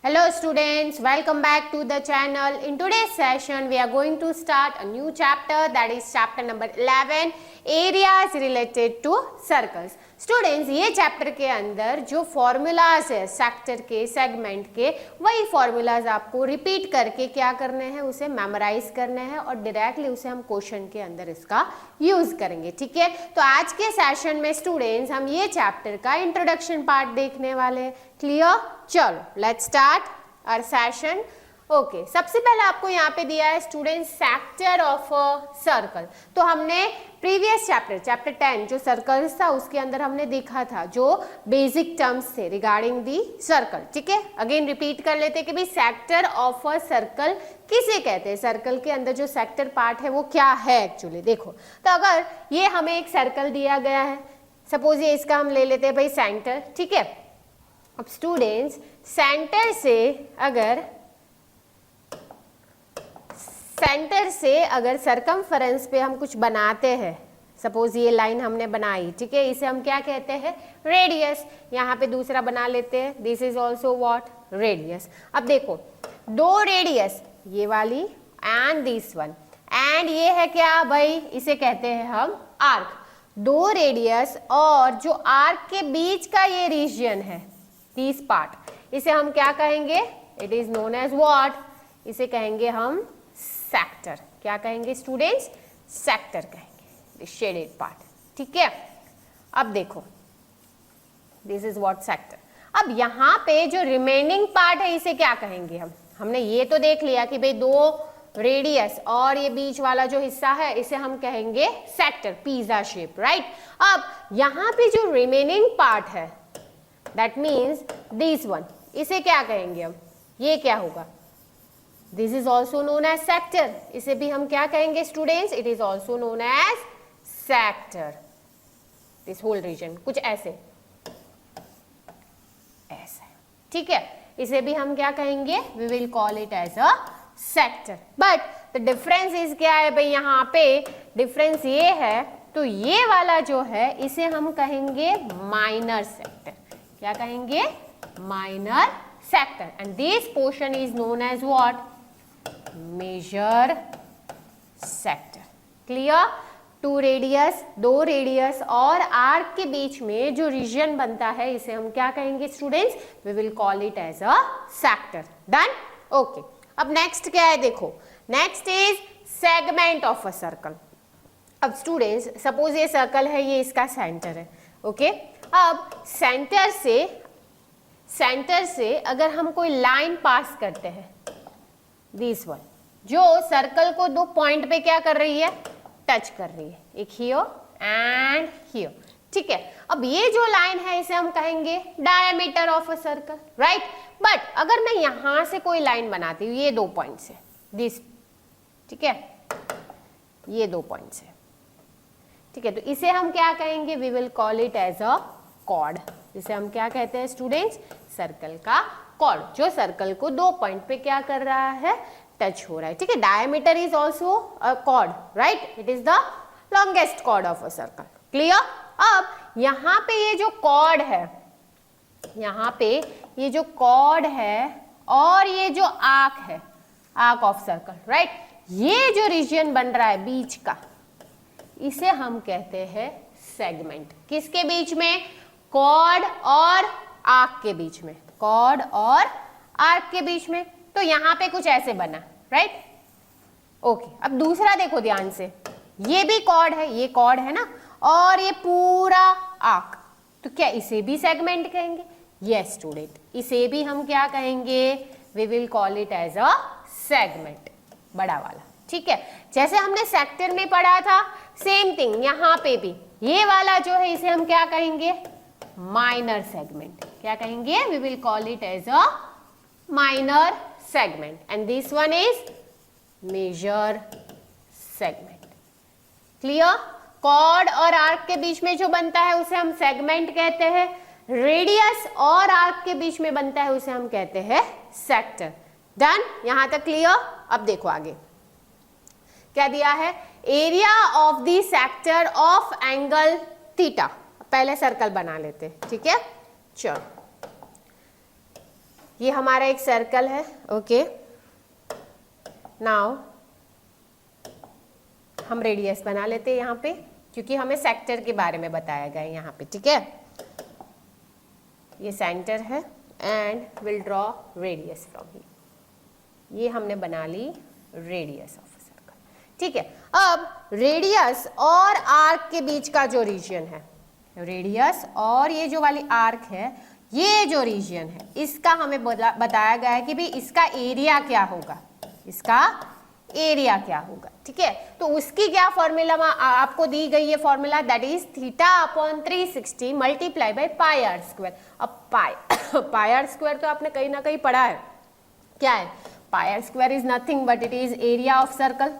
Hello students, welcome back to the channel. In today's session, we are going to start a new chapter, that is chapter number 11, areas related to circles. Students, ये chapter के अंदर जो formulas है sector के, segment के, वही formulas आपको repeat करके क्या करने हैं, उसे मेमोराइज करने हैं और डायरेक्टली उसे हम क्वेश्चन के अंदर इसका यूज करेंगे. ठीक है, तो आज के सेशन में स्टूडेंट्स हम ये चैप्टर का इंट्रोडक्शन पार्ट देखने वाले हैं. क्लियर? चलो let's start our session. Okay, सबसे पहले आपको यहाँ पे दिया है students sector of a circle. तो हमने प्रीवियस चैप्टर 10 जो सर्कल्स था उसके अंदर हमने देखा था जो बेसिक टर्म्स थे रिगार्डिंग दी सर्कल. ठीक है, अगेन रिपीट कर लेते कि भाई सेक्टर ऑफ अ सर्कल किसे कहते हैं, सर्कल के अंदर जो सेक्टर पार्ट है वो क्या है एक्चुअली. देखो, तो अगर ये हमें एक सर्कल दिया गया है, सपोज ये इसका हम ले लेते हैं भाई सेंटर. ठीक है, अब स्टूडेंट्स सेंटर से अगर सरकमफेरेंस पे हम कुछ बनाते हैं, सपोज ये लाइन हमने बनाई, ठीक है, इसे हम क्या कहते हैं, रेडियस. यहाँ पे दूसरा बना लेते हैं, this is also what, radius. अब देखो, दो रेडियस, ये वाली एंड दिस वन, एंड ये है क्या भाई, इसे कहते हैं हम आर्क. दो रेडियस और जो आर्क के बीच का ये रीजन है, दिस पार्ट, इसे हम क्या कहेंगे, it is known as what, इसे कहेंगे हम सेक्टर. क्या कहेंगे स्टूडेंट्स, सेक्टर कहेंगे, शेडेड पार्ट. ठीक है, अब देखो, दिस इज व्हाट सेक्टर. अब यहाँ पे जो रिमेनिंग पार्ट है इसे क्या कहेंगे हम, हमने ये तो देख लिया कि भाई दो रेडियस और ये बीच वाला जो हिस्सा है इसे हम कहेंगे सेक्टर, पिज्जा शेप, राइट. अब यहाँ पे जो रिमेनिंग पार्ट है, दैट मीन्स दिस वन, इसे क्या कहेंगे हम, ये क्या होगा, this is also known as sector. इसे भी हम क्या कहेंगे students, it is also known as sector. This whole region कुछ ऐसे ऐसे, ठीक है, इसे भी हम क्या कहेंगे, we will call it as a sector. But the difference is क्या है भाई, यहाँ पे डिफरेंस ये है, तो ये वाला जो है इसे हम कहेंगे माइनर सेक्टर. क्या कहेंगे, minor sector. And this portion is known as what, major sector. Clear? Two radius, दो रेडियस और आर्क के बीच में जो रीजन बनता है इसे हम क्या कहेंगे students, we will call it as a sector. Done? Okay, अब नेक्स्ट क्या है, देखो, next is segment of a circle. अब स्टूडेंट्स सपोज ये सर्कल है, ये इसका सेंटर है. ओके, अब सेंटर से अगर हम कोई लाइन पास करते हैं, दिस वन, जो सर्कल को दो पॉइंट पे क्या कर रही है, टच कर रही है, एक हियर एंड हियर. ठीक है, अब ये जो लाइन है इसे हम कहेंगे diameter of a circle, right. But अगर मैं यहां से कोई लाइन बनाती हूँ, ये दो पॉइंट से, दिस, ठीक है, ये दो पॉइंट से, ठीक है, तो इसे हम क्या कहेंगे, we will call it as a chord. इसे हम क्या कहते हैं स्टूडेंट्स, सर्कल का कॉर्ड, जो सर्कल को दो पॉइंट पे क्या कर रहा है, टच हो रहा है. ठीक है, diameter is also a cord, right, it is the longest chord of a circle. Clear? अब यहाँ पे ये जो कॉर्ड है, यहाँ पे ये जो कॉर्ड है और ये जो आर्क है, आर्क ऑफ सर्कल, राइट, ये जो रीजन बन रहा है बीच का, इसे हम कहते हैं सेगमेंट. किसके बीच में, कॉर्ड और आर्क के बीच में, कॉर्ड और आर्क के बीच में. तो यहां पे कुछ ऐसे बना, राइट. ओके, अब दूसरा देखो ध्यान से, ये भी कॉर्ड है, ये कॉर्ड है ना, और ये पूरा आर्क, तो क्या इसे भी सेगमेंट कहेंगे? यस स्टूडेंट, इसे भी हम क्या कहेंगे, we will call it as a segment, बड़ा वाला. ठीक है, जैसे हमने सेक्टर में पढ़ा था, सेम थिंग यहाँ पे भी, ये वाला जो है इसे हम क्या कहेंगे, माइनर सेगमेंट. क्या कहेंगे, we will call it as a minor segment. And this one is major segment. Clear? Chord और आर्क के बीच में जो बनता है उसे हम सेगमेंट कहते हैं, रेडियस और आर्क के बीच में बनता है उसे हम कहते हैं सेक्टर. डन? यहां तक क्लियर? अब देखो आगे क्या दिया है, area of the sector of angle theta. पहले सर्कल बना लेते हैं. ठीक है, चलो, ये हमारा एक सर्कल है, ओके। नाउ हम रेडियस बना लेते हैं यहाँ पे, क्योंकि हमें सेक्टर के बारे में बताया गया है यहाँ पे, ठीक है। ये सेंटर है and will draw radius from here. ये हमने बना ली रेडियस ऑफ सर्कल, ठीक है। अब रेडियस और आर्क के बीच का जो रीजन है, रेडियस और ये जो वाली आर्क है, ये जो रीजन है, इसका हमें बताया गया है कि भाई इसका एरिया क्या होगा, इसका एरिया क्या होगा, ठीक है। तो उसकी क्या फॉर्मूला आपको दी गई है, formula that is theta upon 360 multiply by pi r square. अब पाई आर स्क्वायर तो आपने कहीं ना कहीं पढ़ा है, क्या है? Pi r square is nothing but it is area of circle,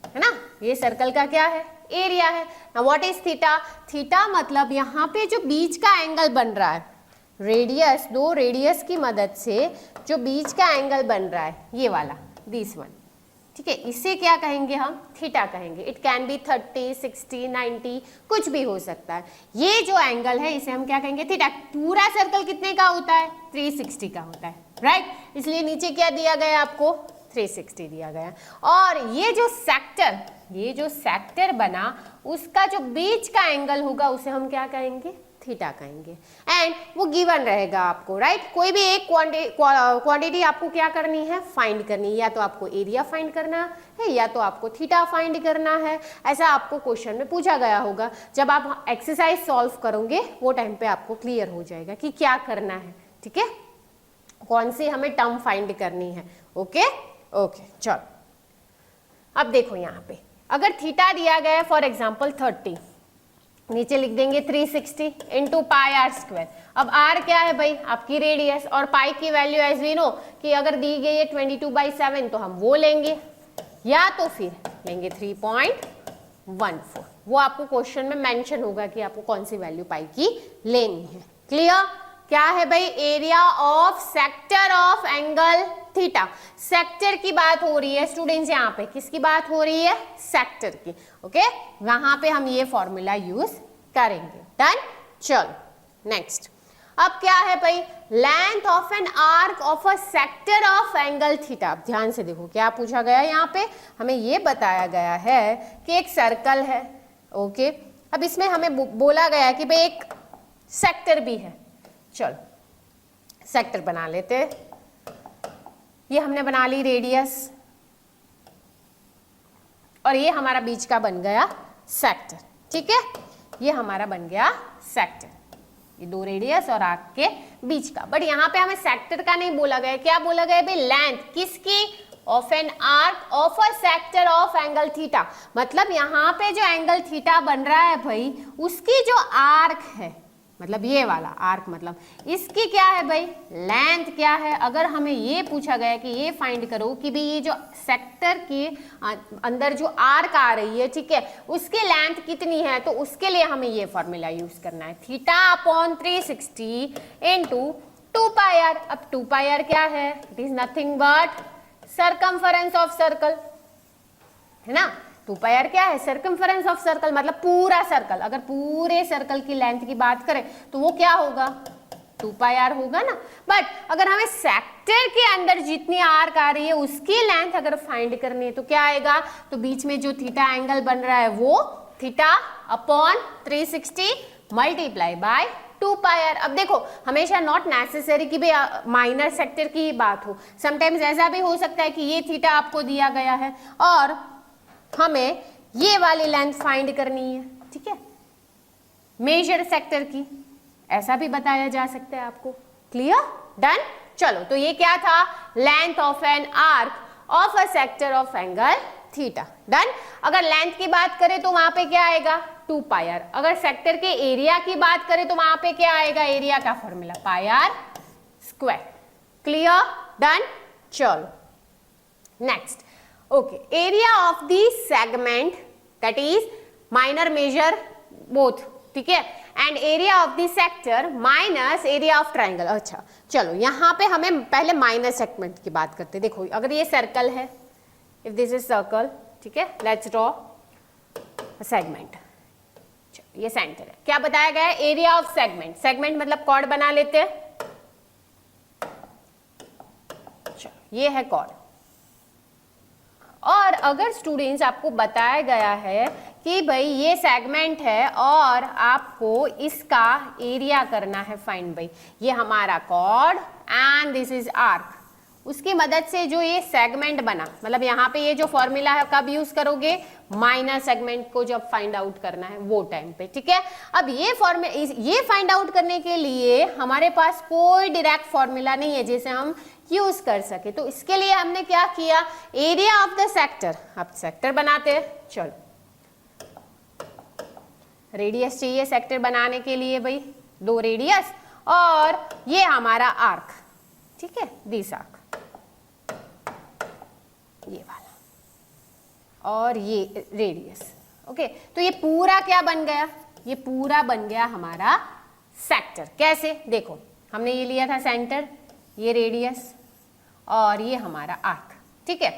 है ना। ये सर्कल का क्या है? एरिया है। Now what is theta? Theta मतलब यहाँ पे जो बीच का एंगल बन रहा है, रेडियस, दो रेडियस की मदद से जो बीच का एंगल बन रहा है, ये वाला, दिस वन, ठीक है, इसे क्या कहेंगे हम? थीटा कहेंगे। इट कैन बी 30, 60, 90, कुछ भी हो सकता है। ये जो एंगल है इसे हम क्या कहेंगे? थीटा। पूरा सर्कल कितने का होता है? 360 का होता है, राइट। इसलिए नीचे क्या दिया गया आपको? 360 दिया गया। और ये जो सेक्टर बना, उसका जो बीच का एंगल होगा उसे हम क्या कहेंगे? थीटा कहेंगे। एंड वो गिवन रहेगा आपको, राइट। कोई भी एक क्वांटिटी आपको क्या करनी है? फाइंड करनी है। या तो आपको एरिया फाइंड करना है या तो आपको थीटा फाइंड करना है। ऐसा आपको क्वेश्चन में पूछा गया होगा। जब आप एक्सरसाइज सॉल्व करोगे वो टाइम पे आपको क्लियर हो जाएगा कि क्या करना है, ठीक है, कौन सी हमें टर्म फाइंड करनी है। ओके ओके, चलो अब देखो यहाँ पे अगर थीटा दिया गया है फॉर एग्जाम्पल 30, नीचे लिख देंगे 360 इंटू पाई आर स्क्वायर। अब आर क्या है भाई? आपकी रेडियस। और पाई की वैल्यू एज वी नो कि अगर दी गई है 22/7 तो हम वो लेंगे, या तो फिर लेंगे 3.14। वो आपको क्वेश्चन में मेंशन होगा कि आपको कौन सी वैल्यू पाई की लेनी है। क्लियर? क्या है भाई? Area of sector of angle theta. Sector की बात हो रही है स्टूडेंट्स, यहाँ पे किसकी बात हो रही है? सेक्टर की। ओके, वहां पे हम ये फॉर्मूला यूज करेंगे। डन? चलो नेक्स्ट। अब क्या है भाई? Length of an arc of a sector of angle theta. ध्यान से देखो क्या पूछा गया है यहाँ पे। हमें ये बताया गया है कि एक सर्कल है, ओके। अब इसमें हमें बोला गया है कि भाई एक सेक्टर भी है। चलो सेक्टर बना लेते हैं। ये हमने बना ली रेडियस और ये हमारा बीच का बन गया सेक्टर, ठीक है। ये हमारा बन गया सेक्टर, ये दो रेडियस और आर्क के बीच का। बट यहाँ पे हमें सेक्टर का नहीं बोला गया, क्या बोला गया भाई? लेंथ किसकी? Of an arc of a sector of angle theta. मतलब यहाँ पे जो एंगल थीटा बन रहा है भाई, उसकी जो आर्क है, मतलब ये वाला आर्क, मतलब इसकी क्या है भाई? लेंथ क्या है? अगर हमें ये पूछा गया कि ये फाइंड करो कि भाई ये जो सेक्टर के अंदर जो आर्क आ रही है, ठीक है, उसकी लेंथ कितनी है, तो उसके लिए हमें ये फॉर्मूला यूज करना है, theta upon 360 into 2 pi r. अब 2 पाई आर क्या है? It is nothing but circumference of circle, है ना। 2 पाई आर क्या है? सर्कमफरेंस ऑफ सर्कल, मतलब पूरा सर्कल। अगर पूरे सर्कल की लेंथ की बात करें तो वो क्या होगा? 2 पाई आर होगा ना। बट अगर हमें सेक्टर के अंदर जितनी आर्क आ रही है उसकी लेंथ अगर फाइंड करनी है तो क्या आएगा? तो बीच में जो थीटा एंगल बन रहा है वो theta upon 360 multiply by 2 pi r. अब देखो हमेशा नॉट नेसेसरी कि भाई माइनर सेक्टर की ही बात हो, समटाइम्स ऐसा भी हो सकता है कि ये थीटा आपको दिया गया है और हमें ये वाली लेंथ फाइंड करनी है, ठीक है, मेजर सेक्टर की, ऐसा भी बताया जा सकता है आपको। क्लियर? डन? चलो, तो ये क्या था? Length of an arc of a sector of angle theta. Done? अगर लेंथ की बात करें तो वहां पे क्या आएगा? 2 पाई आर। अगर सेक्टर के एरिया की बात करें तो वहां पे क्या आएगा? एरिया का formula pi r square. Clear? Done? चलो next. Okay, area of the segment, that is minor measure both, ठीक है, and area of the sector minus area of triangle। अच्छा चलो यहाँ पे हमें पहले माइनर सेगमेंट की बात करते हैं। देखो अगर ये सर्कल है, if this is circle, ठीक है, let's draw a segment। ये सेंटर है। क्या बताया गया है? Area of segment. सेगमेंट मतलब कॉर्ड बना लेते हैं, चलो ये है कॉर्ड। और अगर स्टूडेंट्स आपको बताया गया है कि भाई ये सेगमेंट है और आपको इसका एरिया करना है फाइंड भाई, ये हमारा chord and this is arc, उसकी मदद से जो ये सेगमेंट बना, मतलब यहाँ पे ये जो फॉर्मूला है कब यूज करोगे, माइनर सेगमेंट को जब फाइंड आउट करना है वो टाइम पे, ठीक है। अब ये फाइंड आउट करने के लिए हमारे पास कोई डायरेक्ट फॉर्मूला नहीं है जिसे हम यूज कर सके, तो इसके लिए हमने क्या किया, एरिया ऑफ द सेक्टर, अब सेक्टर बनाते हैं। चलो रेडियस चाहिए सेक्टर बनाने के लिए भाई, 2 रेडियस और ये हमारा आर्क, ठीक है, दिस आर्क ये वाला और ये रेडियस, ओके। तो ये पूरा क्या बन गया, ये पूरा बन गया हमारा सेक्टर। कैसे, देखो हमने ये लिया था सेंटर, ये रेडियस और ये हमारा आर्क, ठीक है,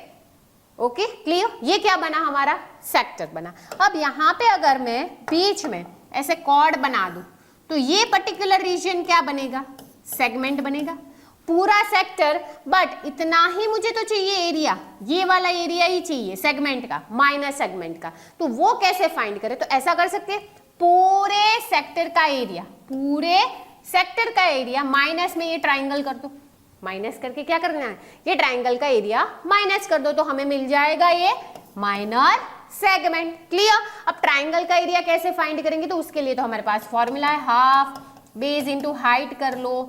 ओके क्लियर। ये क्या बना, हमारा सेक्टर बना। अब यहाँ पे अगर मैं बीच में ऐसे कॉर्ड बना दूं तो ये पर्टिकुलर रीजन क्या बनेगा, सेगमेंट बनेगा, पूरा सेक्टर। बट इतना ही मुझे तो चाहिए एरिया, ये वाला एरिया ही चाहिए सेगमेंट का, माइनर सेगमेंट का। तो वो कैसे फाइंड करें, तो ऐसा कर सकते हैं, पूरे सेक्टर का एरिया, पूरे सेक्टर का एरिया माइनस में ये ट्राइंगल कर दो, माइनस करके क्या करना है, ये ट्राइंगल का एरिया माइनस कर दो, तो हमें मिल जाएगा ये माइनर सेगमेंट। क्लियर। अब ट्राइंगल का एरिया कैसे फाइंड करेंगे, तो उसके लिए तो हमारे पास फॉर्मूला है, हाफ बेस इंटू हाइट कर लो,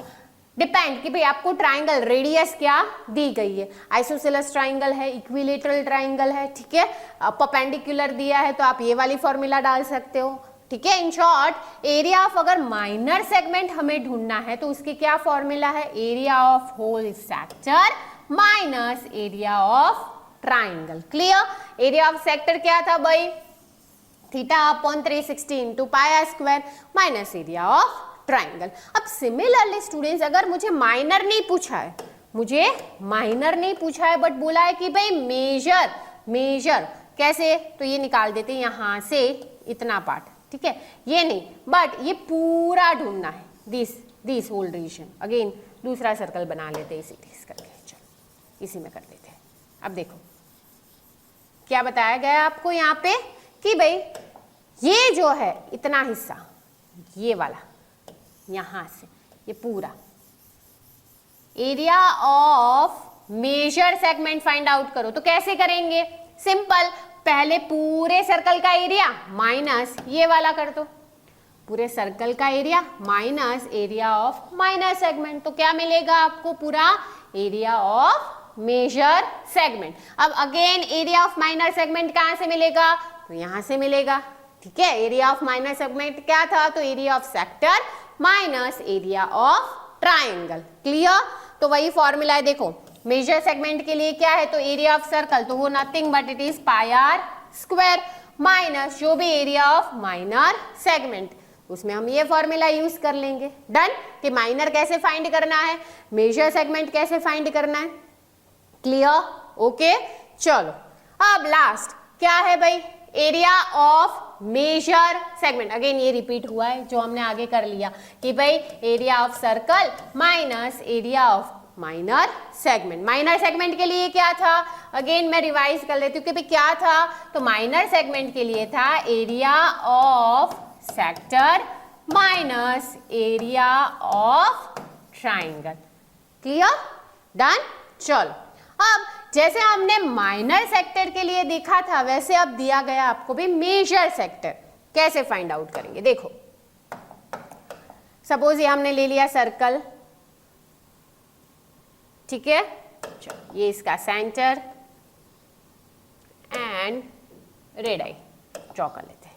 डिपेंड कि भाई आपको ट्राइंगल रेडियस क्या दी गई है, आइसोसेलेस ट्राइंगल है, इक्विलेटरल ट्राइंगल है, ठीक है, परपेंडिकुलर दिया है तो आप ये वाली फॉर्मूला डाल सकते हो, ठीक है। इन शॉर्ट एरिया ऑफ अगर माइनर सेगमेंट हमें ढूंढना है तो उसके क्या फॉर्मूला है, area of whole sector minus area of triangle. Clear. Area of sector क्या था भाई, theta upon 360 into pi square minus area of triangle. अब सिमिलरली स्टूडेंट्स अगर मुझे माइनर नहीं पूछा है, मुझे माइनर नहीं पूछा है बट बोला है कि भाई मेजर कैसे, तो ये निकाल देते हैं यहां से इतना पार्ट, ठीक है, ये नहीं बट ये पूरा ढूंढना है, दिस होल रीजन। अगेन दूसरा सर्कल बना लेते हैं इसी करके, चलो इसी में कर देते हैं। अब देखो क्या बताया गया आपको यहाँ पे कि भाई ये जो है इतना हिस्सा, ये वाला यहां से ये पूरा area of major segment find out करो, तो कैसे करेंगे, सिंपल, पहले पूरे सर्कल का एरिया माइनस ये वाला कर दो, पूरे सर्कल का area minus area of minor segment, तो क्या मिलेगा आपको, पूरा एरिया ऑफ मेजर सेगमेंट। अब again area of minor segment कहां से मिलेगा, तो यहां से मिलेगा, ठीक है। एरिया ऑफ माइनर सेगमेंट क्या था, तो area of sector minus area of triangle. Clear. तो वही फॉर्मूला है, देखो मेजर सेगमेंट के लिए क्या है, तो एरिया ऑफ सर्कल, तो वो nothing but it is pi r square minus जो भी एरिया ऑफ माइनर सेगमेंट, उसमें हम ये फॉर्मूला यूज कर लेंगे। डन। कि माइनर कैसे फाइंड करना है, मेजर सेगमेंट कैसे फाइंड करना है। क्लियर। ओके चलो अब लास्ट क्या है भाई, area of major segment. Again ये रिपीट हुआ है जो हमने आगे कर लिया कि भाई area of circle minus area of minor segment. Minor segment के लिए क्या था, अगेन मैं रिवाइज कर लेती हूँ कि भाई क्या था, तो माइनर सेगमेंट के लिए था area of sector minus area of triangle. Clear. Done. चलो अब जैसे हमने माइनर सेक्टर के लिए देखा था वैसे अब दिया गया आपको भी मेजर सेक्टर, कैसे फाइंड आउट करेंगे। देखो सपोज ये हमने ले लिया सर्कल, ठीक है, चलो ये इसका सेंटर एंड रेडाई ड्रॉ कर लेते हैं।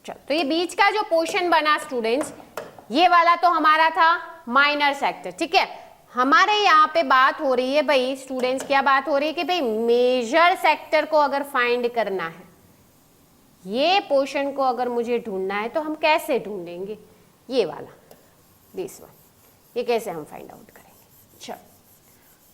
चलो तो ये बीच का जो पोर्शन बना स्टूडेंट्स, ये वाला तो हमारा था माइनर सेक्टर, ठीक है। हमारे यहाँ पे बात हो रही है भाई स्टूडेंट्स, क्या बात हो रही है कि भाई मेजर सेक्टर को अगर फाइंड करना है, ये पोर्शन को अगर मुझे ढूंढना है तो हम कैसे ढूंढेंगे, ये वाला दिस वन, ये कैसे हम फाइंड आउट करेंगे। चलो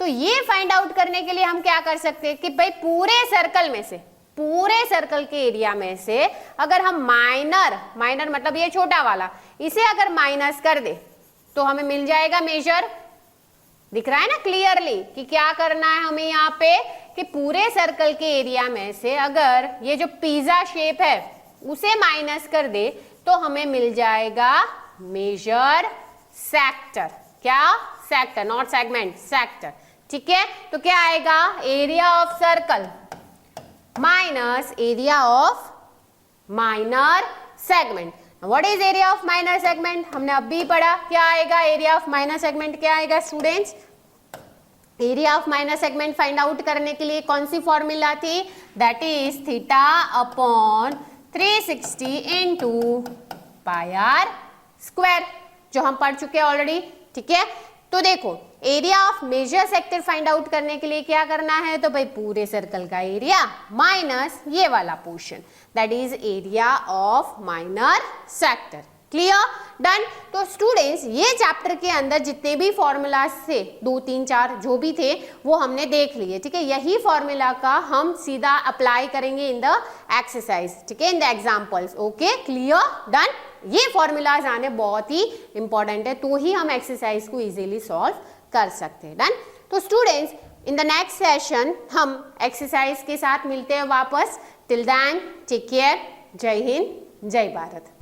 तो ये फाइंड आउट करने के लिए हम क्या कर सकते हैं कि भाई पूरे सर्कल में से पूरे सर्कल के एरिया में से अगर हम माइनर मतलब ये छोटा वाला, इसे अगर माइनस कर दे तो हमें मिल जाएगा मेजर। दिख रहा है ना क्लियरली कि क्या करना है हमें यहाँ पे, कि पूरे सर्कल के एरिया में से अगर ये जो पिज्जा शेप है उसे माइनस कर दे तो हमें मिल जाएगा मेजर सेक्टर। क्या? Sector, not segment, sector. ठीक है, तो क्या आएगा, area of circle minus area of minor segment. What is area of minor segment? हमने अभी पढ़ा। क्या आएगा एरिया ऑफ माइनर सेगमेंट? क्या आएगा students? Area of minor segment find out करने के लिए कौन सी फॉर्मूला थी? That is theta upon 360 into pi r square, जो हम पढ़ चुके हैं ऑलरेडी। ठीक है, तो देखो area of major sector find out करने के लिए क्या करना है, तो भाई पूरे सर्कल का एरिया माइनस ये वाला portion, that is area of minor sector. Clear? Done. तो स्टूडेंट्स ये चैप्टर के अंदर जितने भी फॉर्मूलाज थे, 2 3 4 जो भी थे वो हमने देख लिए। ठीक है, यही फॉर्मूला का हम सीधा अप्लाई करेंगे इन द एक्सरसाइज। ठीक है, in the examples. Okay, clear? Done. ये फॉर्मूलाज आने बहुत ही इंपॉर्टेंट है, तो ही हम एक्सरसाइज को इजीली सॉल्व कर सकते हैं। डन। तो students in the next session हम एक्सरसाइज के साथ मिलते हैं वापस। Till then take care. जय हिंद, जय भारत।